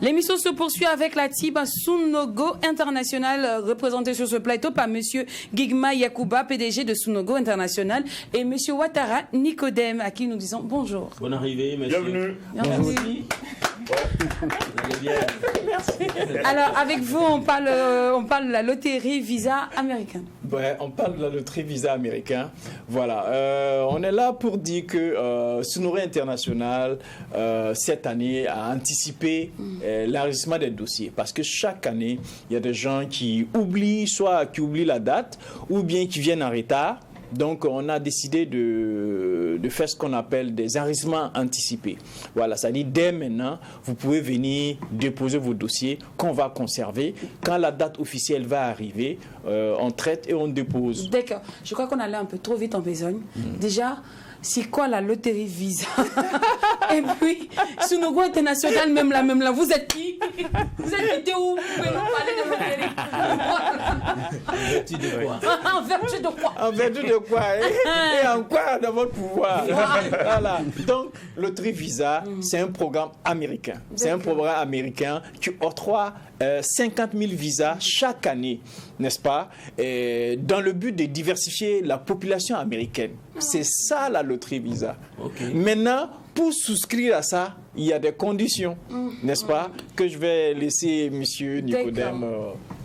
L'émission se poursuit avec la team Sunogo International, représentée sur ce plateau par Monsieur Gigma Yakuba, PDG de Sunogo International, et Monsieur Ouattara Nicodème, à qui nous disons bonjour. Bonne arrivée, monsieur. Bienvenue. Merci. Vous allez bien. Merci. Alors, avec vous, on parle de la loterie Visa américaine. Ouais, on parle de la loterie Visa américain. Voilà, on est là pour dire que Sunogo International, cette année, a anticipé l'enregistrement des dossiers. Parce que chaque année, il y a des gens qui oublient, soit qui oublient la date, ou bien qui viennent en retard. Donc, on a décidé de faire ce qu'on appelle des enregistrements anticipés. Voilà, ça dit dès maintenant, vous pouvez venir déposer vos dossiers qu'on va conserver. Quand la date officielle va arriver, on traite et on dépose. D'accord. Je crois qu'on allait un peu trop vite en besogne. Déjà, c'est quoi la loterie Visa? Et puis, Sunogo International, même là, vous êtes qui? Vous êtes où? Vous pouvez nous parler de loterie? En vertu de quoi? En vertu de quoi? En vertu de quoi? Et en quoi dans votre pouvoir? Voilà. Donc, loterie Visa, c'est un programme américain. C'est un programme américain qui octroie 50 000 visas chaque année, n'est-ce pas? Et dans le but de diversifier la population américaine. C'est ça la loterie Visa. Okay. Maintenant, pour souscrire à ça, il y a des conditions, n'est-ce pas? Que je vais laisser monsieur Nicodème.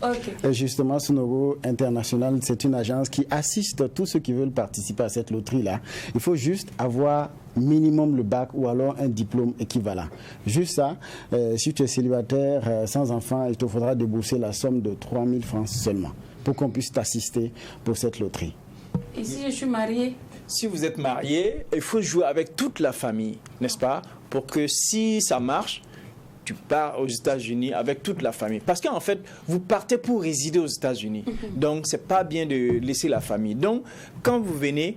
Okay. Justement, Sunogo International, c'est une agence qui assiste tous ceux qui veulent participer à cette loterie-là. Il faut juste avoir minimum le bac ou alors un diplôme équivalent. Juste ça, si tu es célibataire, sans enfant, il te faudra débourser la somme de 3 000 francs seulement pour qu'on puisse t'assister pour cette loterie. Et si je suis mariée? Si vous êtes marié, il faut jouer avec toute la famille, n'est-ce pas? Pour que si ça marche, tu pars aux États-Unis avec toute la famille. Parce qu'en fait, vous partez pour résider aux États-Unis. Donc, c'est pas bien de laisser la famille. Donc, quand vous venez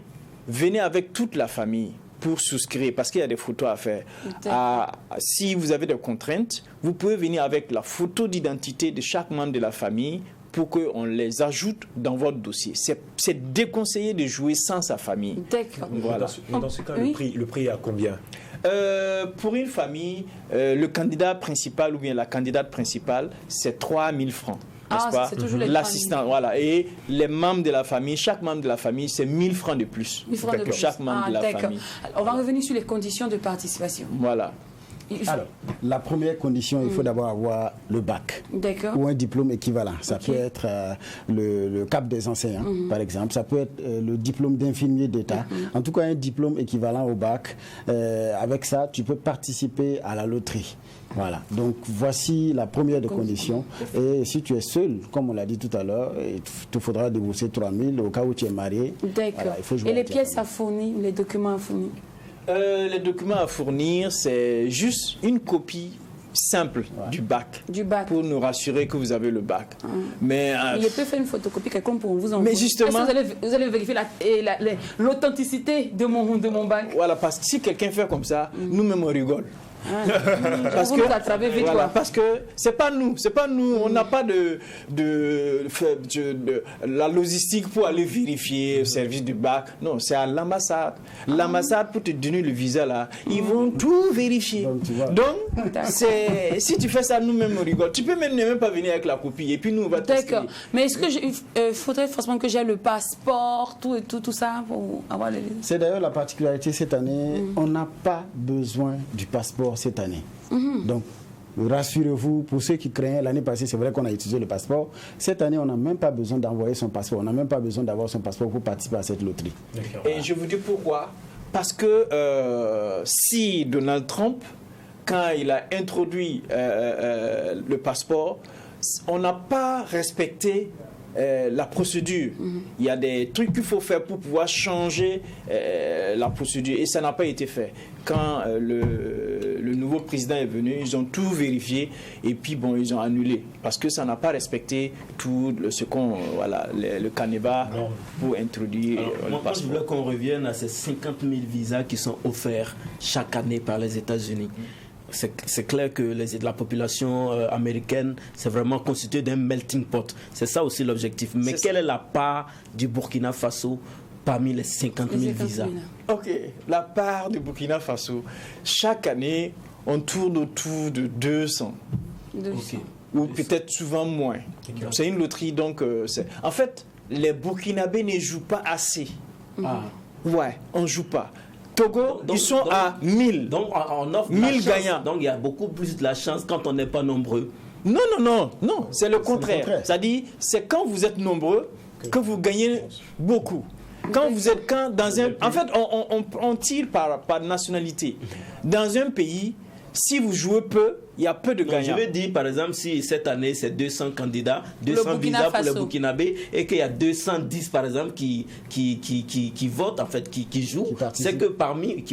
avec toute la famille pour souscrire, parce qu'il y a des photos à faire. Si vous avez des contraintes, vous pouvez venir avec la photo d'identité de chaque membre de la famille pour qu'on les ajoute dans votre dossier. C'est déconseillé de jouer sans sa famille. D'accord. Voilà. Dans ce cas, Oui. le prix est à combien? Pour une famille, le candidat principal ou bien la candidate principale, c'est 3 000 francs. Ah, N'est-ce pas? c'est toujours les L'assistant, voilà. Et les membres de la famille, chaque membre de la famille, c'est 1 000 francs de plus. 1000 francs de plus. Chaque membre de la d'accord. famille. Alors, on va revenir sur les conditions de participation. Voilà. Alors, la première condition, il faut d'abord avoir le bac D'accord. ou un diplôme équivalent. Ça Ok. peut être le CAP des enseignants, par exemple. Ça peut être le diplôme d'infirmier d'État. En tout cas, un diplôme équivalent au bac. Avec ça, tu peux participer à la loterie. Voilà. Donc, voici la première des conditions. Et si tu es seul, comme on l'a dit tout à l'heure, il te faudra débourser 3 000 au cas où tu es marié. D'accord. Voilà, il faut jouer Et les avec la pièces famille. à fournir, les documents à fournir? Les documents à fournir, c'est juste une copie simple du bac. Du bac. Pour nous rassurer que vous avez le bac. Mais Il peut faire une photocopie, quelqu'un pour vous envoyer. Mais justement- Est-ce que vous allez vérifier l'authenticité de mon bac? voilà, parce que si quelqu'un fait comme ça, nous-mêmes on rigole. Vous nous attrapez vite, voilà, quoi. parce que c'est pas nous, on n'a pas de la logistique pour aller vérifier le service du bac. Non, c'est à l'ambassade. L'ambassade, pour te donner le visa là, ils vont tout vérifier. Donc, tu vois. Donc, si tu fais ça, nous-mêmes on rigole. Tu peux même ne même pas venir avec la copie et puis nous on va tester. D'accord. Mais est-ce que faudrait forcément que j'ai le passeport, tout ça pour avoir les... C'est d'ailleurs la particularité cette année, on n'a pas besoin du passeport cette année. Donc, rassurez-vous, pour ceux qui craignaient l'année passée, c'est vrai qu'on a utilisé le passeport. Cette année, on n'a même pas besoin d'envoyer son passeport. On n'a même pas besoin d'avoir son passeport pour participer à cette loterie. Et je vous dis pourquoi. Parce que si Donald Trump, quand il a introduit le passeport, on n'a pas respecté la procédure. Il y a des trucs qu'il faut faire pour pouvoir changer la procédure et ça n'a pas été fait. Quand le nouveau président est venu, ils ont tout vérifié et puis bon, ils ont annulé parce que ça n'a pas respecté tout le canevas pour introduire le Moi, je passeport. voulais qu'on revienne à ces 50 000 visas qui sont offerts chaque année par les États-Unis. C'est clair que la population américaine, c'est vraiment constitué d'un melting pot. C'est ça aussi l'objectif. Mais quelle est la part du Burkina Faso parmi les 50 000 visas? Ok, la part du Burkina Faso, chaque année, on tourne autour de 200. 200. Ou peut-être souvent moins. C'est une loterie, donc en fait, les Burkinabés ne jouent pas assez. Ah. Ouais, on ne joue pas. Togo, ils sont à 1000. Donc on offre 1000 gagnants. Donc il y a beaucoup plus de la chance quand on n'est pas nombreux. Non, c'est le contraire. C'est-à-dire, c'est quand vous êtes nombreux que vous gagnez beaucoup. En fait, on tire par nationalité. Dans un pays, si vous jouez peu, il y a peu de gagnants. Je veux dire, par exemple, si cette année, c'est 200 candidats, 200 visas pour les Burkinabés, et qu'il y a 210, par exemple, qui votent, en fait, qui jouent, c'est que parmi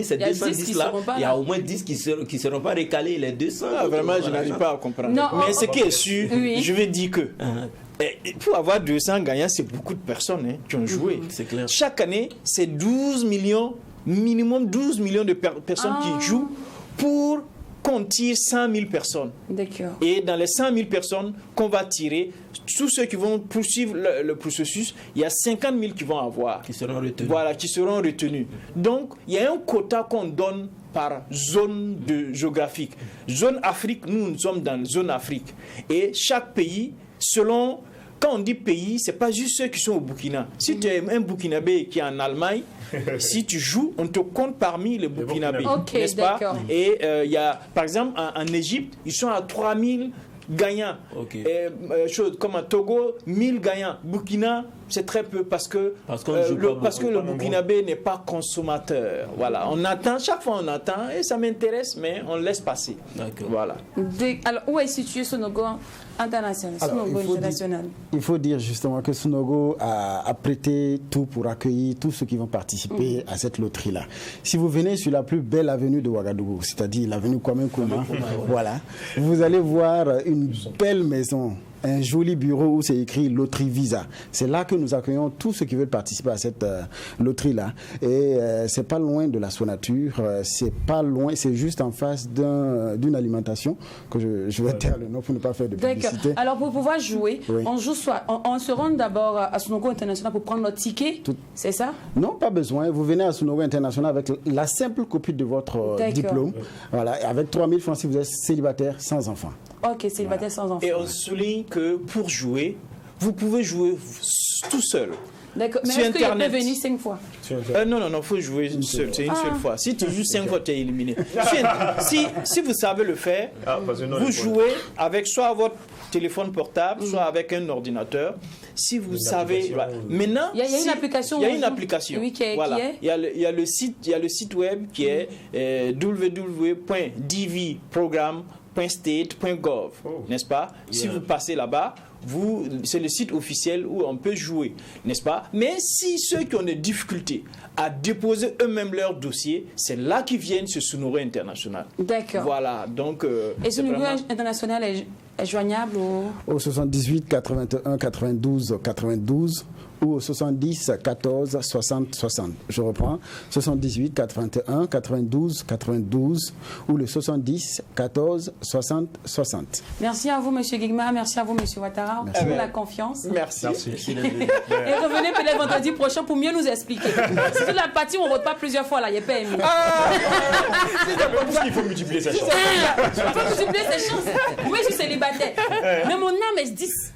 ces 210-là, il y a au moins 10 qui ne seront pas recalés, les 200. Vraiment, je n'arrive pas à comprendre. Non, mais ce qui est sûr, je vais dire que pour avoir 200 gagnants, c'est beaucoup de personnes qui ont joué. C'est clair. Chaque année, c'est 12 millions, minimum 12 millions de personnes qui jouent pour qu'on tire 100 000 personnes. D'accord. Et dans les 100 000 personnes qu'on va tirer, tous ceux qui vont poursuivre le processus, il y a 50 000 qui vont avoir. Qui seront retenus. Voilà, qui seront retenus. Donc, il y a un quota qu'on donne par zone géographique. Zone Afrique, nous sommes dans la zone Afrique. Et chaque pays, selon... Quand on dit pays, ce n'est pas juste ceux qui sont au Burkina. Si tu es un Burkinabé qui est en Allemagne, si tu joues, on te compte parmi les Burkinabés. Okay, n'est-ce pas? Et il y a, par exemple, en Égypte, ils sont à 3000 gagnants. Okay. Comme à Togo, 1000 gagnants. Burkina, c'est très peu parce que le Burkinabé n'est pas consommateur. Voilà, on attend, chaque fois on attend, et ça m'intéresse, mais on laisse passer. Voilà. Alors, où est situé Sonogo international? Il faut dire justement que Sonogo a prêté tout pour accueillir tous ceux qui vont participer à cette loterie-là. Si vous venez sur la plus belle avenue de Ouagadougou, c'est-à-dire l'avenue Kwame Nkrumah, voilà, vous allez voir une belle maison, un joli bureau où c'est écrit Loterie Visa. C'est là que nous accueillons tous ceux qui veulent participer à cette loterie-là. Et c'est pas loin de la Sonature, c'est pas loin, c'est juste en face d'une alimentation que je vais taire le nom pour ne pas faire de publicité. D'accord. Alors pour pouvoir jouer, on joue soit on se rend d'abord à Sonogo International pour prendre notre ticket, c'est ça? Non, pas besoin. Vous venez à Sonogo International avec la simple copie de votre diplôme. Voilà, avec 3 000 francs si vous êtes célibataire sans enfant. Ok, célibataire sans enfant. Et on souligne que pour jouer, vous pouvez jouer tout seul. D'accord, mais est-ce qu'il peut venir 5 fois? Non, il faut jouer seul, c'est une seule fois. Si tu joues 5 fois, tu es éliminé. Si vous savez le faire, vous jouez avec soit votre téléphone portable, soit avec un ordinateur. Si vous savez... Maintenant, il y a une application. Il y a une application. Oui, Il y a le site web qui est www.dvprogram.state.gov, n'est-ce pas? Si vous passez là-bas, c'est le site officiel où on peut jouer, n'est-ce pas? Mais si ceux qui ont des difficultés à déposer eux-mêmes leur dossier, c'est là qu'ils viennent sur Sonogo International. D'accord. Voilà, donc... et Sonogo International est joignable au 78 81 92 92 ou au 70 14 60 60. Je reprends, 78 81 92 92 ou le 70 14 60 60. Merci à vous, M. Guigma, merci à vous, M. Ouattara, pour la confiance. Merci. Et revenez peut-être vendredi prochain pour mieux nous expliquer. C'est toute la partie où on ne vote pas plusieurs fois, là, il n'y a pas aimé. Il faut multiplier sa chance. Il faut multiplier ses chances. Moi, je suis célibataire. Mais mon âme est 10.